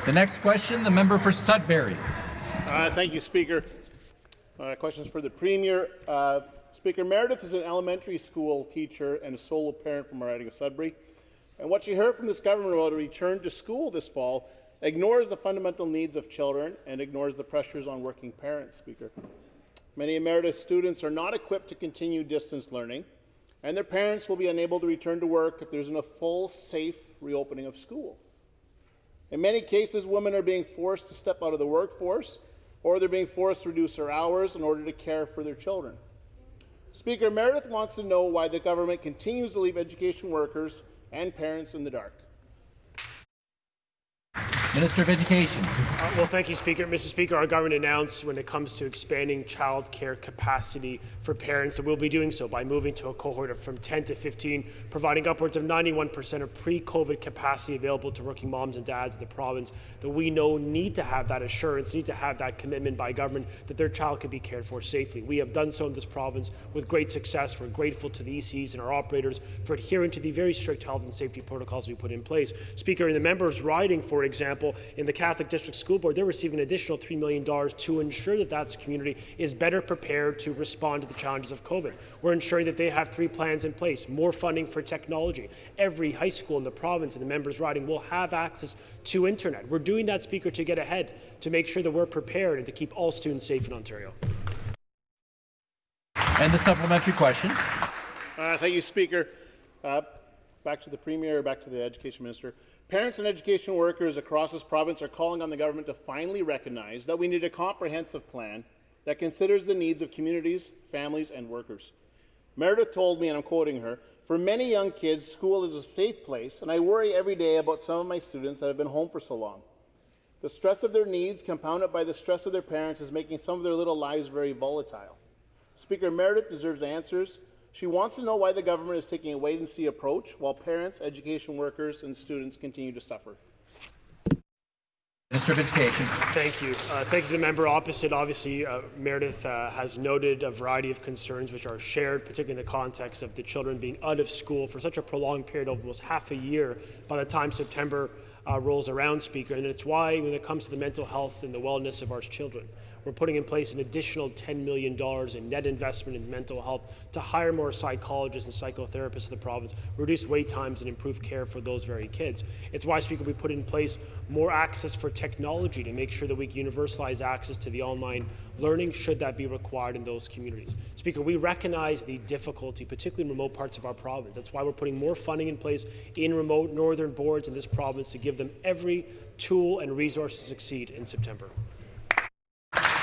The next question, the member for Sudbury. Thank you, Speaker. Questions for the Premier. Speaker, Meredith is an elementary school teacher and a solo parent from our riding of Sudbury. And what she heard from this government about a return to school this fall ignores the fundamental needs of children and ignores the pressures on working parents, Speaker. Many of Meredith's students are not equipped to continue distance learning, and their parents will be unable to return to work if there isn't a full, safe reopening of school. In many cases, women are being forced to step out of the workforce, or they're being forced to reduce their hours in order to care for their children. Speaker, Meredith wants to know why the government continues to leave education workers and parents in the dark. Minister of Education. Well, thank you, Speaker. Mr. Speaker, our government announced when it comes to expanding childcare capacity for parents that we'll be doing so by moving to a cohort of from 10 to 15, providing upwards of 91% of pre-COVID capacity available to working moms and dads in the province that we know need to have that assurance, need to have that commitment by government that their child can be cared for safely. We have done so in this province with great success. We're grateful to the ECs and our operators for adhering to the very strict health and safety protocols we put in place. Speaker, in the members' riding, for example, in the Catholic District School Board, they're receiving an additional $3 million to ensure that that community is better prepared to respond to the challenges of COVID. We're ensuring that they have 3 plans in place, more funding for technology. Every high school in the province in the members' riding will have access to internet. We're doing that, Speaker, to get ahead, to make sure that we're prepared and to keep all students safe in Ontario. And the supplementary question. Thank you, Speaker. Back to the Premier, back to the Education Minister. Parents and education workers across this province are calling on the government to finally recognize that we need a comprehensive plan that considers the needs of communities, families, and workers. Meredith told me, and I'm quoting her, "For many young kids, school is a safe place, and I worry every day about some of my students that have been home for so long. The stress of their needs, compounded by the stress of their parents, is making some of their little lives very volatile." Speaker, Meredith deserves answers. She wants to know why the government is taking a wait-and-see approach while parents, education workers, and students continue to suffer. Minister of Education. Thank you. Thank you to the member opposite. Obviously, Meredith has noted a variety of concerns which are shared, particularly in the context of the children being out of school for such a prolonged period of almost half a year by the time September rolls around, Speaker. And it's why, when it comes to the mental health and the wellness of our children, we're putting in place an additional $10 million in net investment in mental health to hire more psychologists and psychotherapists in the province, reduce wait times, and improve care for those very kids. It's why, Speaker, we put in place more access for technology to make sure that we can universalize access to the online learning should that be required in those communities. Speaker, we recognize the difficulty, particularly in remote parts of our province. That's why we're putting more funding in place in remote northern boards in this province to give them every tool and resource to succeed in September.